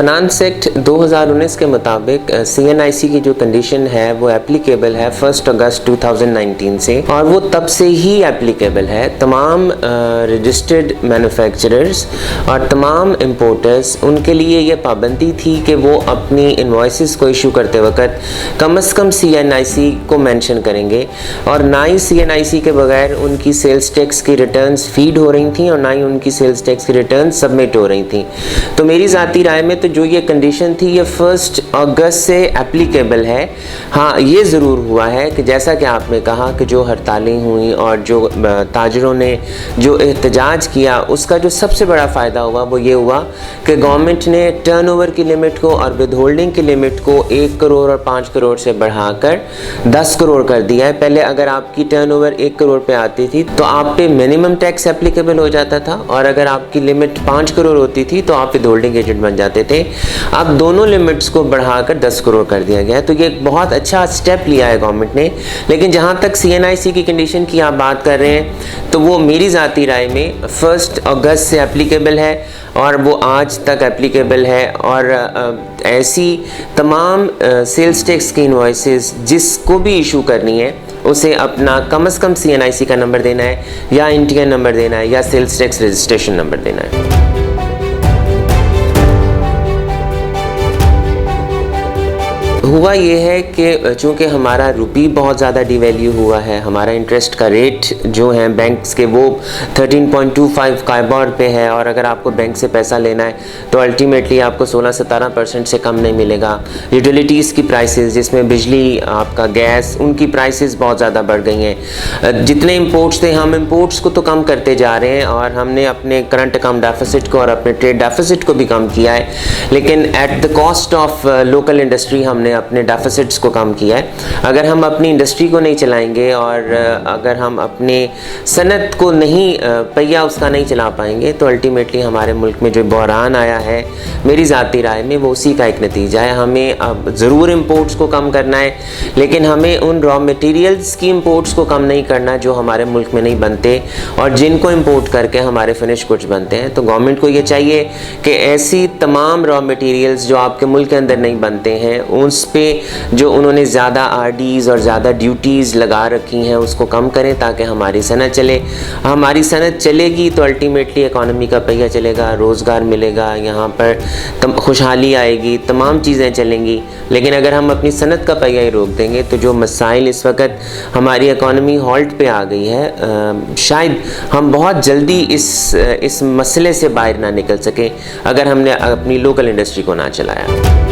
Finance act 2019 के मुताबिक CNIC की जो कंडीशन है वो एप्लीकेबल है 1 अगस्त 2019 से, और वो तब से ही एप्लीकेबल है। तमाम रजिस्टर्ड मैन्युफैक्चरर्स और तमाम इंपोर्टर्स, उनके लिए ये पाबंदी थी कि वो अपनी इन्वॉइसेस को इशू करते वक्त कम से कम CNIC को मेंशन करेंगे, और ना ही CNIC के बगैर उनकी सेल्स टैक्स की रिटर्न्स फीड हो रही थी और ना ही उनकी सेल्स टैक्स की रिटर्न्स सबमिट हो रही थी। तो मेरी ज़ाती राय में तो जो ये कंडीशन थी ये 1 अगस्त से एप्लीकेबल है। हाँ, ये ज़रूर हुआ है कि जैसा कि आपने कहा कि जो हड़तालें हुई और जो ताजरों ने जो एहतजाज किया, उसका जो सबसे बड़ा फ़ायदा हुआ वो ये हुआ कि गवर्नमेंट ने टर्नओवर की लिमिट को और विद होल्डिंग की लिमिट को 1 करोड़ और 5 करोड़ से बढ़ाकर 10 करोड़ कर दिया है। पहले अगर आपकी टर्नओवर 1 करोड़ पे आती थी तो आप पे मिनिमम टैक्स एप्लीकेबल हो जाता था, और अगर आपकी लिमिट 5 करोड़ होती थी तो आप विद होल्डिंग एजेंट बन जाते थे। अब दोनों लिमिट्स को बढ़ाकर 10 करोड़ कर दिया गया है। तो ये एक बहुत अच्छा स्टेप लिया है गवर्नमेंट ने। लेकिन जहाँ तक CNIC की कंडीशन की आप बात कर रहे हैं, तो वो मेरी ज़ाती राय में 1 अगस्त से एप्लीकेबल है और वो आज तक एप्लीकेबल है। और ऐसी तमाम सेल्स टैक्स की इनवॉइसेस जिसको भी इशू करनी है, उसे अपना कम से कम CNIC का नंबर देना है, या इंडियन नंबर देना है, या सेल्स टैक्स रजिस्ट्रेशन नंबर देना है। हुआ ये है कि चूँकि हमारा रुपी बहुत ज़्यादा डिवैल्यू हुआ है, हमारा इंटरेस्ट का रेट जो है बैंक्स के वो 13.25 काइबॉर पे है, और अगर आपको बैंक से पैसा लेना है तो अल्टीमेटली आपको 16-17% से कम नहीं मिलेगा। यूटिलिटीज़ की प्राइसेस, जिसमें बिजली, आपका गैस, उनकी प्राइसेस बहुत ज़्यादा बढ़ गई हैं। जितने इंपोर्ट्स थे, हम इंपोर्ट्स को तो कम करते जा रहे हैं, और हमने अपने करंट अकाउंट डेफिसिट को और अपने ट्रेड डेफिसिट को भी कम किया है, लेकिन at the cost of local industry हमने अपने डेफिसिट्स को कम किया है। अगर हम अपनी इंडस्ट्री को नहीं चलाएंगे और अगर हम अपने सनत को नहीं पहिया उसका नहीं चला पाएंगे, तो अल्टीमेटली हमारे मुल्क में जो बहरान आया है, मेरी ज़ाती राय में वो उसी का एक नतीजा है। हमें अब ज़रूर इंपोर्ट्स को कम करना है, लेकिन हमें उन रॉ मटेरियल्स की इंपोर्ट्स को कम नहीं करना जो हमारे मुल्क में नहीं बनते और जिनको इंपोर्ट करके हमारे फिनिश गुड्स बनते हैं। तो गवर्नमेंट को ये चाहिए कि ऐसी तमाम रॉ मटेरियल्स जो आपके मुल्क के अंदर नहीं बनते हैं, उस पे जो उन्होंने ज़्यादा RDs और ज़्यादा ड्यूटीज़ लगा रखी हैं उसको कम करें, ताकि हमारी सनत चले। हमारी सनत चलेगी तो अल्टीमेटली इकॉनमी का पहिया चलेगा, रोज़गार मिलेगा, यहाँ पर खुशहाली आएगी, तमाम चीज़ें चलेंगी। लेकिन अगर हम अपनी सनत का पहिया ही रोक देंगे तो जो मसाइल इस वक्त हमारी इकॉनमी हॉल्ट पे आ गई है, शायद हम बहुत जल्दी इस मसले से बाहर ना निकल सकें अगर हमने अपनी लोकल इंडस्ट्री को ना चलाया।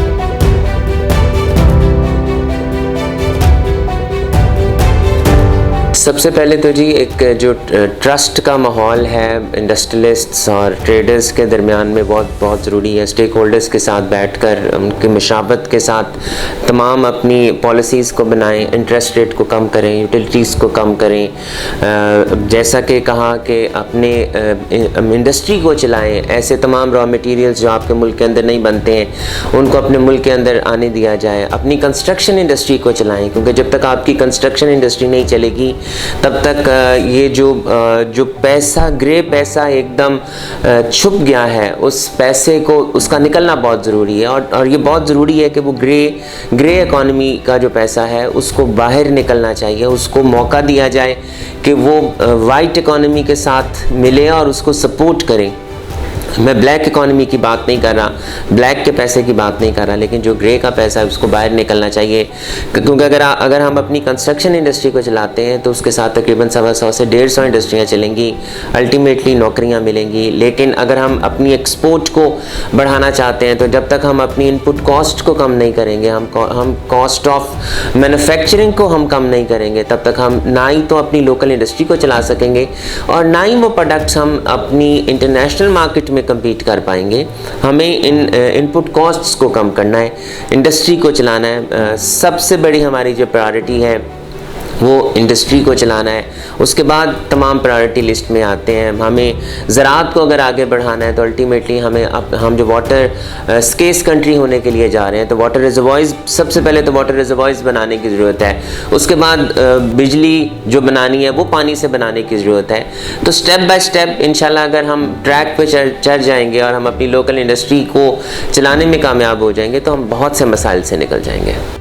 सबसे पहले तो जी एक जो ट्रस्ट का माहौल है इंडस्ट्रियलिस्ट्स और ट्रेडर्स के दरमियान में बहुत ज़रूरी है। स्टेक होल्डर्स के साथ बैठकर उनकी मशावत के साथ तमाम अपनी पॉलिसीज़ को बनाएं, इंटरेस्ट रेट को कम करें, यूटिलिटीज़ को कम करें। जैसा कि कहा कि अपने इंडस्ट्री को चलाएं, ऐसे तमाम रॉ मटेरियल्स जो आपके मुल्क के अंदर नहीं बनते हैं उनको अपने मुल्क के अंदर आने दिया जाए। अपनी कंस्ट्रक्शन इंडस्ट्री को चलाएँ, क्योंकि जब तक आपकी कंस्ट्रक्शन इंडस्ट्री नहीं चलेगी तब तक ये जो पैसा, ग्रे पैसा एकदम छुप गया है, उस पैसे को उसका निकलना बहुत ज़रूरी है। और ये बहुत ज़रूरी है कि वो ग्रे इकॉनमी का जो पैसा है उसको बाहर निकलना चाहिए, उसको मौका दिया जाए कि वो वाइट इकॉनमी के साथ मिले और उसको सपोर्ट करें। मैं ब्लैक इकॉनमी की बात नहीं कर रहा, ब्लैक के पैसे की बात नहीं कर रहा, लेकिन जो ग्रे का पैसा है उसको बाहर निकलना चाहिए। क्योंकि अगर हम अपनी कंस्ट्रक्शन इंडस्ट्री को चलाते हैं तो उसके साथ तकरीबन 100 से 150 इंडस्ट्रियाँ चलेंगी, अल्टीमेटली नौकरियाँ मिलेंगी। लेकिन अगर हम अपनी एक्सपोर्ट को बढ़ाना चाहते हैं तो जब तक हम अपनी इनपुट कॉस्ट को कम नहीं करेंगे, हम कॉस्ट ऑफ मैन्युफैक्चरिंग को हम कम नहीं करेंगे, तब तक हम ना ही तो अपनी लोकल इंडस्ट्री को चला सकेंगे और ना ही वो प्रोडक्ट्स हम अपनी इंटरनेशनल मार्केट में कम्पीट कर पाएंगे। हमें इनपुट कॉस्ट्स को कम करना है, इंडस्ट्री को चलाना है। सबसे बड़ी हमारी जो प्रायोरिटी है वो इंडस्ट्री को चलाना है। उसके बाद तमाम प्रायोरिटी लिस्ट में आते हैं। हमें ज़राअत को अगर आगे बढ़ाना है तो अल्टीमेटली हम जो वाटर स्केस कंट्री होने के लिए जा रहे हैं, तो वाटर रिजर्वॉयर्स, सबसे पहले तो वाटर रिजर्वॉयर्स बनाने की ज़रूरत है। उसके बाद बिजली जो बनानी है वो पानी से बनाने की ज़रूरत है। तो स्टेप बाय स्टेप इंशाल्लाह अगर हम ट्रैक पे चढ़ जाएंगे और हम अपनी लोकल इंडस्ट्री को चलाने में कामयाब हो जाएंगे तो हम बहुत से मसाइल से निकल जाएंगे।